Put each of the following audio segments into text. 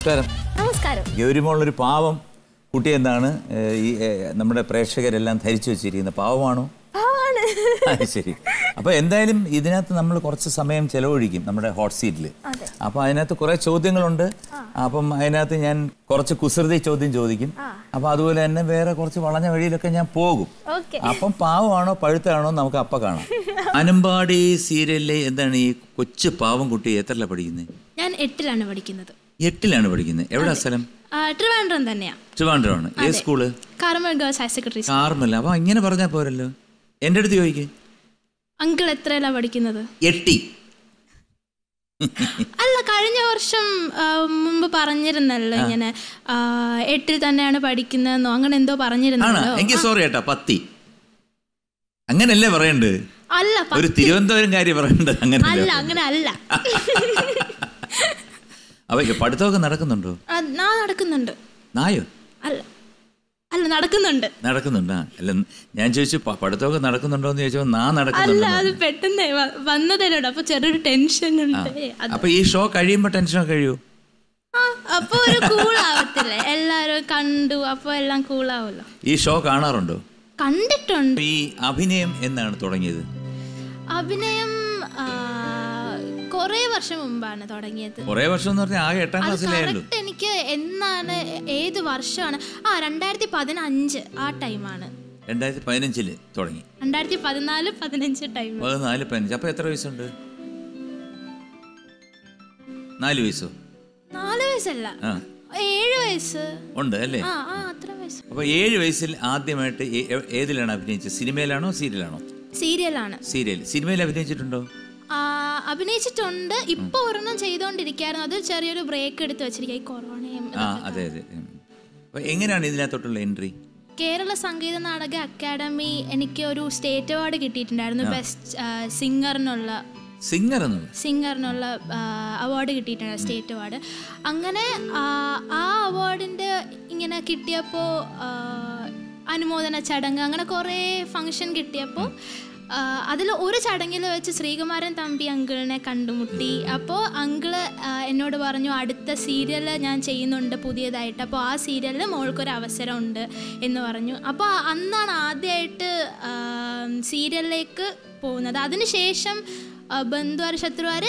നമസ്കാരം. നമസ്കാരം. ഗൗരിമോളൊരു പാവം കുട്ടി എന്നാണ് ഈ നമ്മുടെ പ്രേക്ഷകരെല്ലാം ധരിച്ചു വെച്ചിരിക്കുന്ന. പാവമാണോ? ശരി. അപ്പൊ എന്തായാലും ഇതിനകത്ത് നമ്മൾ കുറച്ച് സമയം ചെലവഴിക്കും നമ്മുടെ ഹോട്ട് സീറ്റിൽ. അപ്പൊ അതിനകത്ത് കുറെ ചോദ്യങ്ങളുണ്ട്. അപ്പം അതിനകത്ത് ഞാൻ കുറച്ച് കുസൃതി ചോദ്യം ചോദിക്കും. അപ്പൊ അതുപോലെ തന്നെ വേറെ കുറച്ച് വളഞ്ഞ വഴിയിലൊക്കെ ഞാൻ പോകും. അപ്പം പാവമാണോ പഴുത്താണോ നമുക്ക് അപ്പ കാണാം. വാനമ്പാടി സീരിയലിലെ എന്താണ് ഈ കൊച്ചു പാവം കുട്ടി എത്രല്ല പഠിക്കുന്നത്? ഞാൻ 8ലാണ് പഠിക്കുന്നത്. 8ലാണ് പഠിക്കുന്നത്. എവിടെ സ്ഥലം? ട്രിവാൻഡ്രം തന്നെയാ. ട്രിവാൻഡ്രമാണ്. ഏത് school? Carmel girls higher secondary. Carmel. അപ്പൊ ഇങ്ങനെ പറഞ്ഞാ പോരല്ലോ. എന്റെ അടുത്ത് ചോദിക്കേ. അങ്കിൾ എത്രയല്ല പഠിക്കുന്നത്? 8. അല്ല, കഴിഞ്ഞ വർഷം മുമ്പ് പറഞ്ഞിരുന്നല്ലോ ഇങ്ങനെ 8ൽ തന്നെയാണ് പഠിക്കുന്നതെന്നോ അങ്ങനെ എന്തോ പറഞ്ഞിരുന്നല്ലോ. എനിക്ക് സോറി ഏട്ടാ, 10. അങ്ങനല്ലേ പറയണ്ട്? അല്ല, ഒരു തിരുവനന്തപുരം കാര്യം പറയണ്ട്. അങ്ങനെ അല്ല, അങ്ങനെ അല്ല. അപ്പൊ പഠിത്തമൊക്കെ നടക്കുന്നുണ്ടോ? നടക്കുന്നുണ്ട്. നായോ? അല്ല അല്ല, നടക്കുന്നുണ്ട്. നടക്കുന്നുണ്ടാ? അല്ല, ഞാൻ ചോദിച്ചു പഠിത്തമൊക്കെ നടക്കുന്നുണ്ടോ എന്ന് ചോദിച്ചപ്പോ നടക്കുന്നുണ്ട്. അത് പെട്ടെന്ന് വന്നതല്ലോട്, അപ്പൊ ചെറിയൊരു ടെൻഷൻ ഉണ്ട്. അപ്പൊ ഈ ഷോ കഴിയുമ്പോ ടെൻഷനൊക്കെ കഴിയൂ? അപ്പൊ ഒരു കൂളാവത്തില്ലേ, എല്ലാരും കണ്ടു, അപ്പൊ എല്ലാം കൂളാവല്ലോ. ഈ ഷോ കാണാറുണ്ടോ? കണ്ടിട്ടുണ്ട്. ഈ അഭിനയം എന്നാണ് തുടങ്ങിയത്? അഭിനയം കൊറേ വർഷം മുമ്പാണ് തുടങ്ങിയത്. കൊറേ വർഷം എന്ന് പറഞ്ഞാൽ ആകെ 8ാം ക്ലാസ്സിലായിരുന്നു. എനിക്ക് എന്നാണ്, ഏത് വർഷമാണ്? 2015 ആ ടൈമാണ്. 2015 തുടങ്ങി. 2014-15 ടൈം. 14-15. അപ്പൊ എത്ര വയസ്സുണ്ട്? 4 വയസ്സോ? 4 വയസ്സല്ല, 7 വയസ്സ് ഉണ്ട് അല്ലേ? അത്ര വയസ്സ്. അപ്പൊ 7 വയസ്സിൽ ആദ്യമായിട്ട് ഏതിലാണ് അഭിനയിച്ചത്? സിനിമയിലാണോ സീരിയലാണോ? സീരിയലാണ്. സീരിയൽ. സിനിമയിൽ അഭിനയിച്ചിട്ടുണ്ടോ? അഭിനയിച്ചിട്ടുണ്ട്. ഇപ്പൊ ഒരെണ്ണം ചെയ്തോണ്ടിരിക്കായിരുന്നു. അത് ചെറിയൊരു ബ്രേക്ക് എടുത്ത് വെച്ചിരിക്കുക, ഈ കൊറോണയും. അതെ അതെ. എങ്ങനെയാണ് ഇതിനകത്തോട്ടുള്ള എൻട്രി? കേരള സംഗീത നാടക അക്കാദമി എനിക്ക് ഒരു സ്റ്റേറ്റ് അവാർഡ് കിട്ടിയിട്ടുണ്ടായിരുന്നു. ബെസ്റ്റ് സിംഗറിനുള്ള അവാർഡ് കിട്ടിയിട്ടുണ്ട്, സ്റ്റേറ്റ് അവാർഡ്. അങ്ങനെ ആ അവാർഡിൻ്റെ ഇങ്ങനെ കിട്ടിയപ്പോൾ അനുമോദന ചടങ്ങ്, അങ്ങനെ കുറേ ഫങ്ഷൻ കിട്ടിയപ്പോൾ അതിൽ ഒരു ചടങ്ങിൽ വെച്ച് ശ്രീകുമാരൻ തമ്പി അങ്കിളിനെ കണ്ടുമുട്ടി. അപ്പോൾ അങ്കിള് എന്നോട് പറഞ്ഞു, അടുത്ത സീരിയൽ ഞാൻ ചെയ്യുന്നുണ്ട് പുതിയതായിട്ട്, അപ്പോൾ ആ സീരിയലിൽ മോൾക്കൊരു അവസരമുണ്ട് എന്ന് പറഞ്ഞു. അപ്പോൾ അന്നാണ് ആദ്യമായിട്ട് സീരിയലിലേക്ക് പോകുന്നത്. അതിനുശേഷം ബന്ധുവാർ ശത്രുവാർ,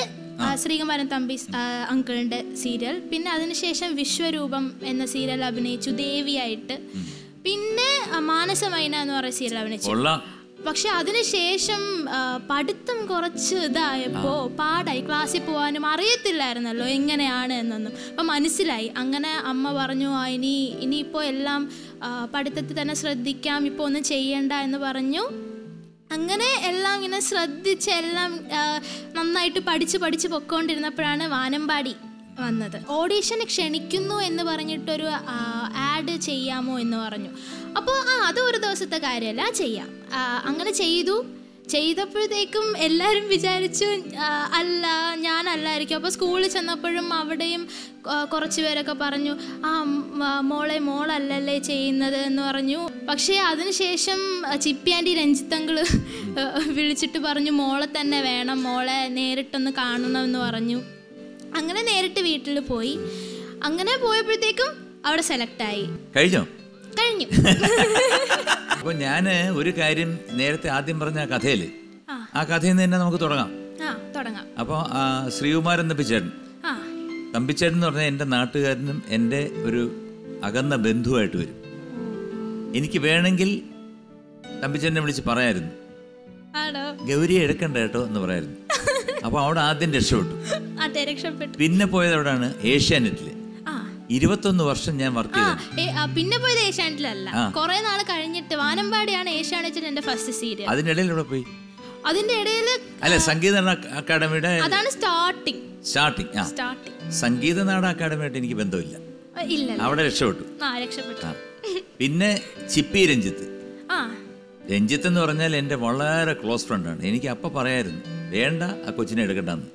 ശ്രീകുമാരൻ തമ്പി അങ്കിളിൻ്റെ സീരിയൽ. പിന്നെ അതിനുശേഷം വിശ്വരൂപം എന്ന സീരിയൽ അഭിനയിച്ചു ദേവിയായിട്ട്. പിന്നെ മാനസമൈന എന്ന് പറയുന്ന സീരിയൽ അഭിനയിച്ചു. പക്ഷെ അതിനുശേഷം പഠിത്തം കുറച്ച് ഇതായപ്പോൾ പാടായി. ക്ലാസ്സിൽ പോകാനും അറിയത്തില്ലായിരുന്നല്ലോ എങ്ങനെയാണ് എന്നൊന്നും. അപ്പം മനസ്സിലായി. അങ്ങനെ അമ്മ പറഞ്ഞു, ഇനിയിപ്പോൾ എല്ലാം പഠിത്തത്തിൽ തന്നെ ശ്രദ്ധിക്കാം, ഇപ്പോൾ ഒന്നും ചെയ്യണ്ട എന്ന് പറഞ്ഞു. അങ്ങനെ എല്ലാം ഇങ്ങനെ ശ്രദ്ധിച്ച് എല്ലാം നന്നായിട്ട് പഠിച്ച് പൊയ്ക്കൊണ്ടിരുന്നപ്പോഴാണ് വാനമ്പാടി വന്നത്. ഓഡീഷന് ക്ഷണിക്കുന്നു എന്ന് പറഞ്ഞിട്ടൊരു ആഡ് ചെയ്യാമോ എന്ന് പറഞ്ഞു. അപ്പോൾ അത് ഒരു ദിവസത്തെ കാര്യമല്ല, ചെയ്യാം. അങ്ങനെ ചെയ്തപ്പോഴത്തേക്കും എല്ലാവരും വിചാരിച്ചു അല്ല, ഞാനല്ലായിരിക്കും. അപ്പോൾ സ്കൂളിൽ ചെന്നപ്പോഴും അവിടെയും കുറച്ച് പേരൊക്കെ പറഞ്ഞു, മോളല്ലല്ലേ ചെയ്യുന്നത് എന്ന് പറഞ്ഞു. പക്ഷേ അതിനുശേഷം ചിപ്പി ആൻറ്റി രഞ്ജിത്തങ്കിള് വിളിച്ചിട്ട് പറഞ്ഞു, മോളെ തന്നെ വേണം, മോളെ നേരിട്ടൊന്ന് കാണണമെന്ന് പറഞ്ഞു. അങ്ങനെ നേരിട്ട് വീട്ടിൽ പോയി. അങ്ങനെ പോയപ്പോഴത്തേക്കും അവിടെ സെലക്ടായി. കഴിഞ്ഞു. അപ്പൊ ഞാന് ഒരു കാര്യം നേരത്തെ ആദ്യം പറഞ്ഞ കഥയില്, ആ കഥയിൽ നിന്ന് തന്നെ നമുക്ക് തുടങ്ങാം. അപ്പൊ ശ്രീകുമാരൻ തമ്പിച്ചേട്ടൻ എന്ന് പറഞ്ഞാൽ എൻ്റെ നാട്ടുകാരനും എൻ്റെ ഒരു അകന്ന ബന്ധുവായിട്ട് വരും. എനിക്ക് വേണമെങ്കിൽ തമ്പിച്ചേട്ടനെ വിളിച്ച് പറയായിരുന്നു, ഗൗരിയെ എടുക്കണ്ട കേട്ടോ എന്ന് പറയായിരുന്നു. അപ്പൊ അവിടെ ആദ്യം രക്ഷപ്പെട്ടു. പിന്നെ പോയത് എവിടെയാണ്? ഏഷ്യാനെറ്റില് 21 വർഷം ഞാൻ വർക്ക് ചെയ്തു. പിന്നെ പോയത് ഏഷ്യാനെറ്റിലല്ല, കുറെ നാൾ കഴിഞ്ഞിട്ട് വാനമ്പാടിയാണ് ഏഷ്യാനെറ്റിൽ എന്റെ ഫസ്റ്റ് സീരിയൽ. അതിനിടയിൽ ഇവിടെ പോയി. അതിന്റെ ഇടയിൽ അല്ല, സംഗീത അക്കാദമിയുടെ അതാണ് സ്റ്റാർട്ടിങ്. സംഗീത നാടക അക്കാദമിയായിട്ട് എനിക്ക് ബന്ധമില്ല. അവിടെ രക്ഷപ്പെട്ടു. പിന്നെ ചിപ്പി രഞ്ജിത്ത് എന്ന് പറഞ്ഞാൽ എൻ്റെ വളരെ ക്ലോസ് ഫ്രണ്ടാണ്. എനിക്ക് അപ്പം പറയായിരുന്നു, വേണ്ട ആ കൊച്ചിനെ എടുക്കണ്ടെന്ന്.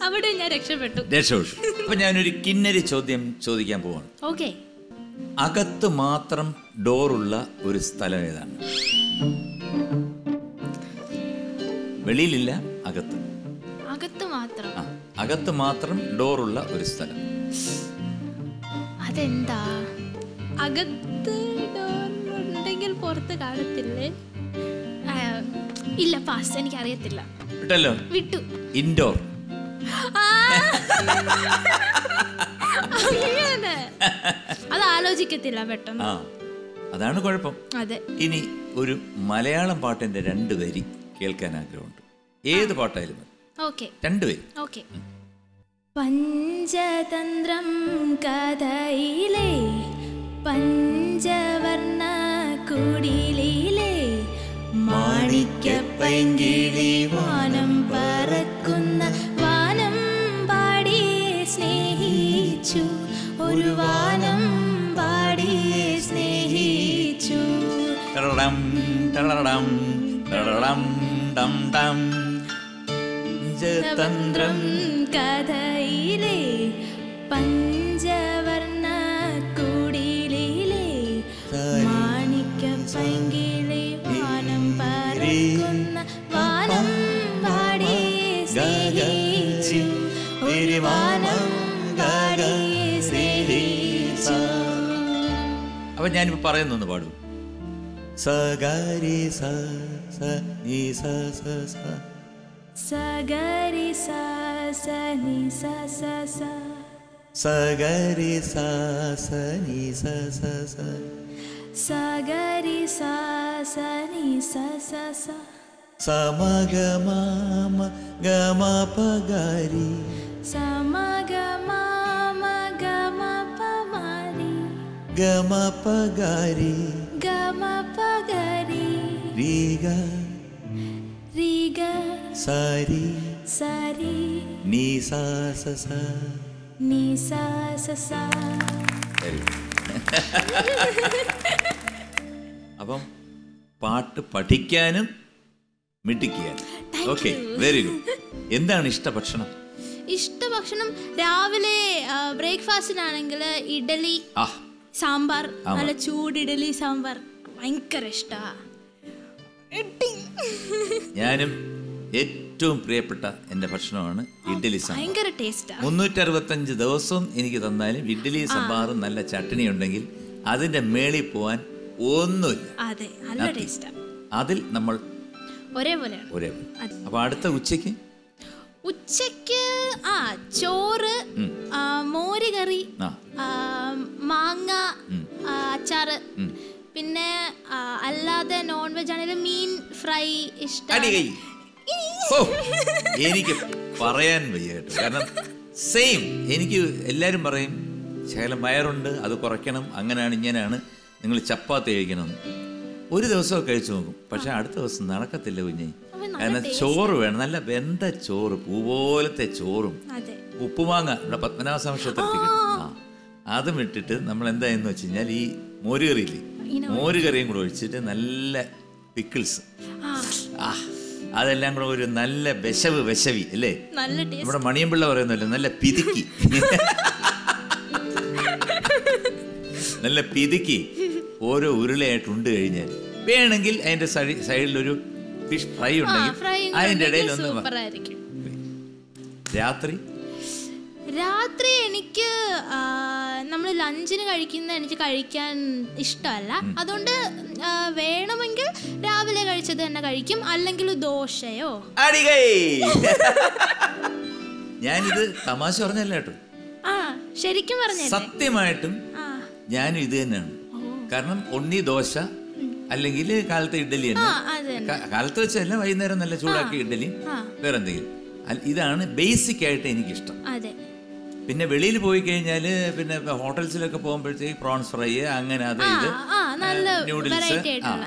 അവിടെ ഞാൻ രക്ഷപ്പെട്ടു. അപ്പൊ ഞാനൊരു കിന്നരി ചോദ്യം ചോദിക്കാൻ പോവാണ്. അകത്ത് മാത്രം ഡോറുള്ള ഒരു സ്ഥലം ഏതാണ്? വെളിയിലില്ല, അകത്ത് മാത്രം ഡോറുള്ള ഒരു സ്ഥലം. അതെന്താ? അകത്ത് ഉണ്ടെങ്കിൽ പുറത്ത് കാണത്തില്ലേ? ഇല്ല, പാസ്, എനിക്കറിയത്തില്ല. വിട്ടല്ലോ. വിട്ടു. ഇൻഡോർ. അങ്ങനെ അത് ആലോചിക്കത്തില്ല പെട്ടെന്ന്. അതാണ് കുഴപ്പം. അതെ. ഇനി ഒരു മലയാളം പാട്ടിന്റെ 2 വരി കേൾക്കാൻ ആഗ്രഹമുണ്ട്. ഏത് പാട്ടായാലും ഓക്കെ. 2 വരി. ഓക്കെ. പഞ്ചതന്ത്രം കഥയിലെ പഞ്ചവർണ്ണ കുടിലിലെ മാണിക്യപ്പൈങ്കിളി വാനം പറക്കുന്ന വാനം പാടിയെ സ്നേഹിച്ചു, ഒരു വാനം പാടിയെ സ്നേഹിച്ചു. പഞ്ചതന്ത്രം കഥയിലെ പഞ്ചവർണ്ണ കുടിലിലെ മാണിക്യപ്പൈങ്കിളി വാനം പറക്കുന്ന വാനം പാടിയെ സ്നേഹിച്ചു, ഒരു വാനം പാടിയെ സ്നേഹിച്ചു. അപ്പൊ ഞാനിപ്പോ പറയുന്നൊന്ന് പാടും. സഗരി സ സ നീ സ സ സ സഗരി സ സ നീ സ സ സ സഗരി സ സ നീ സ സ സ സഗരി സ സ നീ സ സ സ സമഗമ ഗമ പഗരി സമഗമ ഗമ പമരി ഗമ പഗരി ഗമ പഗരി രീഗ രീഗ സരി സരി നീ സ സ സ നീ സ സ സ. അപ്പം പാട്ട് പഠിക്കാനും മിടിക്കാനും. Okay, very good. എന്താണ് ഇഷ്ടഭക്ഷണം? ഇഷ്ടഭക്ഷണം രാവിലെ ബ്രേക്ക്ഫാസ്റ്റിനാണെങ്കിൽ ഇഡലി സാമ്പാർ, നല്ല ചൂട് ഇഡലി സാമ്പാർ ഭയങ്കര ഇഷ്ടമാണ്. ഞാനും ഏറ്റവും പ്രിയപ്പെട്ട എൻ്റെ ഭക്ഷണമാണ് ഇഡ്ഡലി സാമ്പാർ. ഭയങ്കര ടേസ്റ്റാ. 365 ദിവസവും എനിക്ക് തന്നാലും ഇഡ്ഡലി സാമ്പാറും നല്ല ചട്നി ഉണ്ടെങ്കിൽ അതിന്റെ മേളിൽ പോവാൻ ഒന്നുമില്ല. അതെ, നല്ല ടേസ്റ്റാ. അതിൽ നമ്മൾ ഒരേപോലെ. അപ്പൊ അടുത്ത ഉച്ചയ്ക്ക് ചോറ്, മോര് കറി, മാങ്ങ അച്ചാറ്, പിന്നെ അല്ലാതെ നോൺ വെജ് ആണെങ്കിലും മീൻ ഫ്രൈ ഇഷ്ടമാണ്. എനിക്ക് പറയാൻ വയ്യ കേട്ടോ, കാരണം സെയിം. എനിക്ക് എല്ലാവരും പറയും ശകലം വയറുണ്ട്, അത് കുറയ്ക്കണം, അങ്ങനെയാണ് ഇങ്ങനെയാണ്, നിങ്ങൾ ചപ്പാത്തി കഴിക്കണം. ഒരു ദിവസമൊക്കെ കഴിച്ചു നോക്കും, പക്ഷെ അടുത്ത ദിവസം നടക്കത്തില്ല കുഞ്ഞേ. കാരണം ചോറ് വേണം, നല്ല വെന്ത ചോറ്, പൂപോലത്തെ ചോറും ഉപ്പുമാങ്ങ ഇവിടെ പത്മനാഭസ്വാമി ക്ഷേത്രത്തിൽ കിട്ടും. അതും ഇട്ടിട്ട് നമ്മൾ എന്തായെന്ന് വെച്ച് കഴിഞ്ഞാൽ ഈ മോരുകറിയില്ലേ, മോരുകറിയും കൂടെ ഒഴിച്ചിട്ട് നല്ല പിക്കിൾസ്, അതെല്ലാം കൂടെ ഒരു നല്ല വിശവി അല്ലേ. നമ്മുടെ മണിയമ്പിള്ള പറയുന്നല്ലോ, നല്ല പിതുക്കി നല്ല പിതുക്കി ഓരോ ഉരുളയായിട്ട് ഉണ്ട് കഴിഞ്ഞാൽ, വേണമെങ്കിൽ അതിന്റെ സൈഡിലൊരു ഫിഷ് ഫ്രൈ ഉണ്ടെങ്കിൽ അതിന്റെ ഇടയിൽ ഒന്ന്. രാത്രി എനിക്ക് നമ്മൾ ലഞ്ചിന് കഴിക്കുന്ന എനിക്ക് കഴിക്കാൻ ഇഷ്ടമല്ല. അതുകൊണ്ട് വേണമെങ്കിൽ രാവിലെ കഴിച്ചത് തന്നെ കഴിക്കും, അല്ലെങ്കിൽ ദോശയോ. ഞാനിത് തമാശ പറഞ്ഞല്ല കേട്ടോ, ശരിക്കും പറഞ്ഞ സത്യമായിട്ടും ഞാനും ഇത് തന്നെയാണ്. കാരണം ഒന്നി ദോശ അല്ലെങ്കിൽ കാലത്തെ ഇഡ്ഡലി തന്നെ, കാലത്ത് വെച്ചല്ല വൈകുന്നേരം നല്ല ചൂടാക്കി ഇഡ്ഡലി വേറെന്തെങ്കിലും. ഇതാണ് ബേസിക് ആയിട്ട് എനിക്കിഷ്ടം. പിന്നെ വെളിയിൽ പോയി കഴിഞ്ഞാൽ പിന്നെ ഹോട്ടൽസിലൊക്കെ പോകുമ്പോഴത്തേക്ക് പ്രോൺസ് ഫ്രൈ അങ്ങനെ അത് ഇത്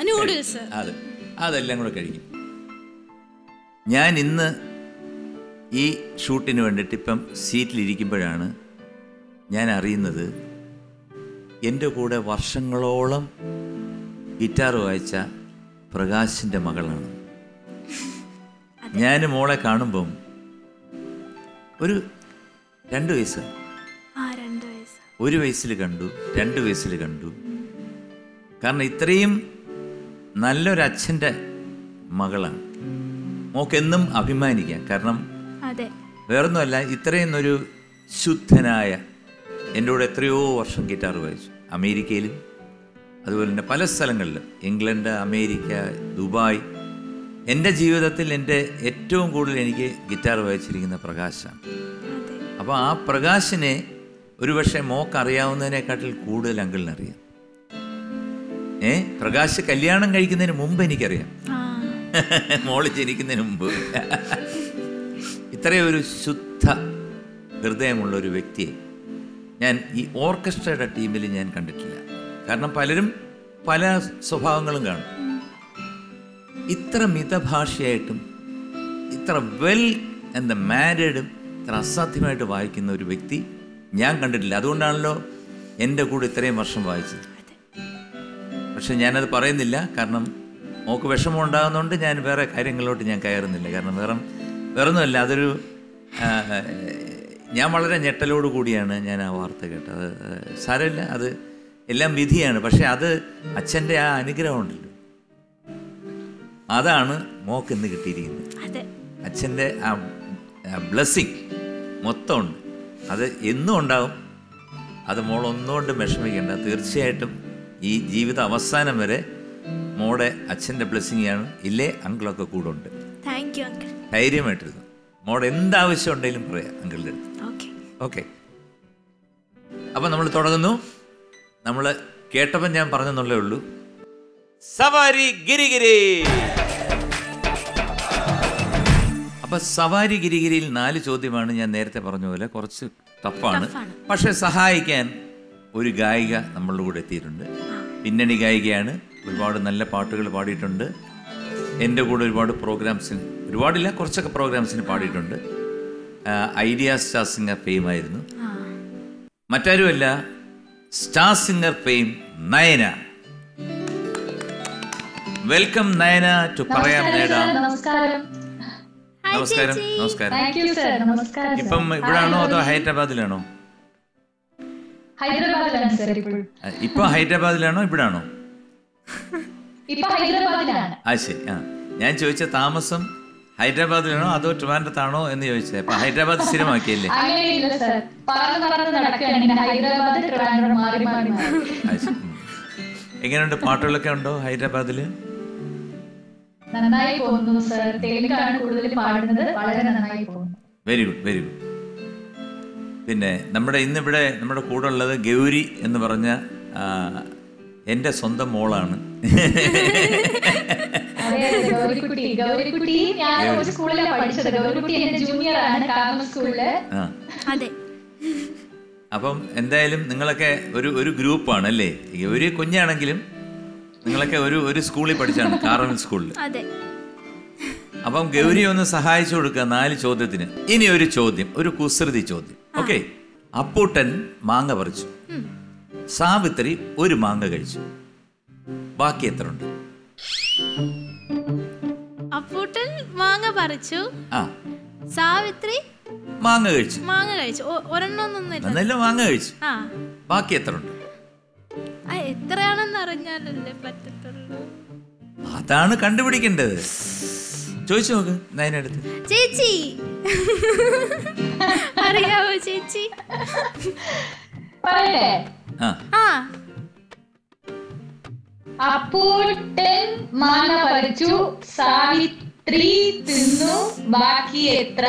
ന്യൂഡിൽസ് അതെല്ലാം കൂടെ കഴിക്കും. ഞാൻ ഇന്ന് ഈ ഷൂട്ടിന് വേണ്ടിയിട്ട് ഇപ്പം സീറ്റിലിരിക്കുമ്പോഴാണ് ഞാൻ അറിയുന്നത് എൻ്റെ കൂടെ വർഷങ്ങളോളം ഗിറ്റാർ വായിച്ച പ്രകാശിൻ്റെ മകളാണ്. ഞാൻ മോളെ കാണുമ്പം ഒരു 2 വയസ്സ്, 1 വയസ്സിൽ കണ്ടു, 2 വയസ്സിൽ കണ്ടു. കാരണം ഇത്രയും നല്ലൊരച്ഛൻ്റെ മകളാണ്. മോക്കെന്നും അഭിമാനിക്കാം. കാരണം വേറൊന്നുമല്ല, ഇത്രയും ഒരു ശുദ്ധനായ എൻ്റെ കൂടെ എത്രയോ വർഷം ഗിറ്റാർ വായിച്ചു. അമേരിക്കയിലും അതുപോലെ തന്നെ പല സ്ഥലങ്ങളിലും, ഇംഗ്ലണ്ട്, അമേരിക്ക, ദുബായ്. എൻ്റെ ജീവിതത്തിൽ എൻ്റെ ഏറ്റവും കൂടുതൽ എനിക്ക് ഗിറ്റാർ വായിച്ചിരിക്കുന്ന പ്രകാശാണ്. അപ്പോൾ ആ പ്രകാശിനെ ഒരുപക്ഷെ മോക്ക് അറിയാവുന്നതിനെക്കാട്ടിൽ കൂടുതൽ അങ്കിളിനറിയാം. പ്രകാശ് കല്യാണം കഴിക്കുന്നതിന് മുമ്പ് എനിക്കറിയാം, മോള് ജനിക്കുന്നതിന് മുമ്പ്. ഇത്രയൊരു ശുദ്ധ ഹൃദയമുള്ളൊരു വ്യക്തിയെ ഞാൻ ഈ ഓർക്കസ്ട്രയുടെ ടീമിൽ ഞാൻ കണ്ടിട്ടില്ല. കാരണം പലരും പല സ്വഭാവങ്ങളും കാണും. ഇത്ര മിതഭാഷയായിട്ടും ഇത്ര വെൽ എന്താ മാരീഡും ഇത്ര അസാധ്യമായിട്ട് വായിക്കുന്ന ഒരു വ്യക്തി ഞാൻ കണ്ടിട്ടില്ല. അതുകൊണ്ടാണല്ലോ എൻ്റെ കൂടെ ഇത്രയും വർഷം വായിച്ചത്. പക്ഷെ ഞാനത് പറയുന്നില്ല, കാരണം മോക്ക് വിഷമം ഉണ്ടാകുന്നതുകൊണ്ട് ഞാൻ വേറെ കാര്യങ്ങളിലോട്ട് ഞാൻ കയറുന്നില്ല. കാരണം വേറൊന്നുമല്ല, അതൊരു ഞാൻ വളരെ ഞെട്ടലോട് കൂടിയാണ് ഞാൻ ആ വാർത്ത കേട്ടത്. സാരമില്ല, അത് എല്ലാം വിധിയാണ്. പക്ഷെ അത് അച്ഛൻ്റെ ആ അനുഗ്രഹം ഉണ്ടല്ലോ, അതാണ് മോക്ക് ഇന്ന് കിട്ടിയിരിക്കുന്നത്. അച്ഛൻ്റെ ആ ബ്ലെസ്സിങ് മൊത്തം ഉണ്ട്, അത് എന്നും ഉണ്ടാവും. അത് മോളൊന്നുകൊണ്ട് വിഷമിക്കേണ്ട. തീർച്ചയായിട്ടും ഈ ജീവിത അവസാനം വരെ മോടെ അച്ഛൻ്റെ ബ്ലെസ്സിങ് ആണ്. ഇല്ലേ അങ്കിളൊക്കെ കൂടെ ഉണ്ട്. ധൈര്യമായിട്ടിരുന്നു. മോടെ എന്താവശ്യം ഉണ്ടെങ്കിലും പറയാം അങ്കിളിൻ്റെ അടുത്ത്. ഓക്കെ, അപ്പം നമ്മൾ തുടങ്ങുന്നു. നമ്മൾ കേട്ടപ്പം ഞാൻ പറഞ്ഞെന്നുള്ളേ ഉള്ളൂ. സവാരി ഗിരിഗിരി. അപ്പം സവാരി ഗിരിഗിരിയിൽ 4 ചോദ്യമാണ്. ഞാൻ നേരത്തെ പറഞ്ഞ പോലെ കുറച്ച് ടഫാണ്. പക്ഷെ സഹായിക്കാൻ ഒരു ഗായിക നമ്മളുടെ കൂടെ എത്തിയിട്ടുണ്ട്. പിന്നണി ഗായികയാണ്, ഒരുപാട് നല്ല പാട്ടുകൾ പാടിയിട്ടുണ്ട്. എൻ്റെ കൂടെ ഒരുപാട് പ്രോഗ്രാംസിന്, ഒരുപാടില്ല കുറച്ചൊക്കെ പ്രോഗ്രാംസിന് പാടിയിട്ടുണ്ട്. ഐഡിയ സ്റ്റാർ സിംഗർ ഫെയിം ആയിരുന്നു. മറ്റാരുമല്ല, star singer fame Nayana. Welcome Nayana to Parayam Nedam. നമസ്കാരം. നമസ്കാരം. ഇപ്പം ഇവിടാണോ അതോ ഹൈദരാബാദിലാണോ? ഇപ്പൊ ഹൈദരാബാദിലാണോ ഇവിടാണോ? ആ ശരി. ഞാൻ ചോദിച്ച താമസം ഹൈദരാബാദിലാണോ അതോ ട്രിവാൻഡ്രത്താണോ എന്ന് ചോദിച്ചത്. അപ്പൊ ഹൈദരാബാദ് സ്ഥിരമാക്കിയല്ലേ? എങ്ങനെയുണ്ട്, പാട്ടുകളൊക്കെ ഉണ്ടോ ഹൈദരാബാദില്? നന്നായി പോകുന്നു സർ. തെലുങ്കാണ് കൂടുതൽ പാടുന്നത്. വളരെ നന്നായി പോകുന്നു. Very good, very good. പിന്നെ ഇന്നിവിടെ നമ്മുടെ കൂടെ ഉള്ളത് ഗൗരി എന്ന് പറഞ്ഞ എൻ്റെ സ്വന്തം മോളാണ്. അപ്പം എന്തായാലും നിങ്ങളൊക്കെ ഒരു ഗ്രൂപ്പാണ് അല്ലേ? ഒരു കുഞ്ഞാണെങ്കിലും നിങ്ങളൊക്കെ ഒരു സ്കൂളിൽ പഠിച്ചാണ്, കാർമൽ സ്കൂളിൽ. അപ്പം ഗൗരി ഒന്ന് സഹായിച്ചു കൊടുക്കുക 4 ചോദ്യത്തിന്. ഇനി ഒരു ചോദ്യം, ഒരു കുസൃതി ചോദ്യം. ഓക്കെ. അപ്പൂട്ടൻ മാങ്ങ പറിച്ചു, സാവിത്രി ഒരു മാങ്ങ കഴിച്ചു, ബാക്കി എത്ര ഉണ്ട്? അപ്പൂട്ടൻ മാങ്ങ പറിച്ചു, സാവിത്രി മാങ്ങ കഴിച്ചു. ഒരെണ്ണൊന്നൊന്നുമില്ല, മാങ്ങ കഴിച്ചു. ബാക്കി എത്ര ഉണ്ട്? എത്രയാണെന്ന് അറിഞ്ഞാലല്ലേ പറ്റത്തുള്ളൂ. അതാണ് കണ്ടുപിടിക്കേണ്ടത്. ചോദിച്ചു നോക്ക് നയനടുത്ത്. ചേച്ചി അറിയാവോ? ചേച്ചി അപ്പൂട്ടൻ മാങ്ങ പറിച്ചു, സാവിത്രി തിന്നു, ബാക്കി എത്ര?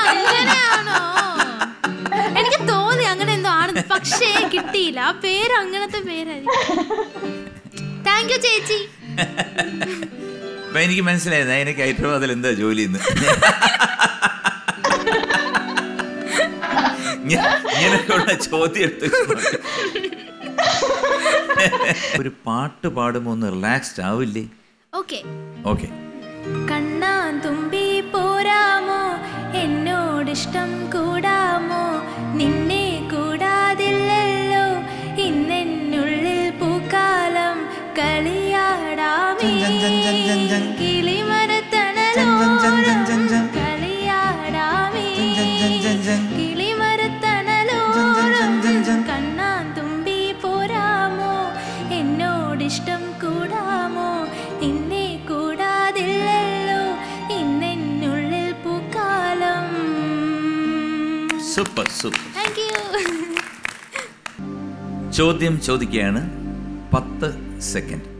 അങ്ങനെയാണോ? എനിക്ക് തോന്നി അങ്ങനെ എന്തോ ആണ്, പക്ഷേ കിട്ടിയില്ല. ആ പേര് അങ്ങനത്തെ പേരായിരിക്കും. താങ്ക് യു ചേച്ചി. അപ്പൊ എനിക്ക് മനസ്സിലായത് എനിക്ക് ഹൈദരാബാദിൽ എന്താ ജോലി എന്ന്. ഇങ്ങനെയൊക്കെയുള്ള ചോദ്യം എടുത്ത് ഒരു പാട്ട് പാടുമ്പോ ഒന്ന് റിലാക്സ്ഡ് ആവില്ലേ? ഓക്കെ. കണ്ണാൻ തുമ്പി പോരാമോ, എന്നോടിഷ്ടം കൂടാമോ, നിന്നെ കൂടാതില്ലല്ലോ ഇന്നെന്നുള്ളിൽ പൂക്കാലം, കളിയാടാമേ കിളിമരത്തണലോരം, കളിയാടാമേ കിളിമരത്തണലോരം. കണ്ണാൻ തുമ്പി പോരാമോ, എന്നോടിഷ്ടം കൂടാമോ, നിന്നെ കൂടാതില്ലല്ലോ ഇന്നെന്നുള്ളിൽ പൂക്കാലം. Super super. ചോദ്യം ചോദിക്കുകയാണ്. 10 സെക്കൻഡ്.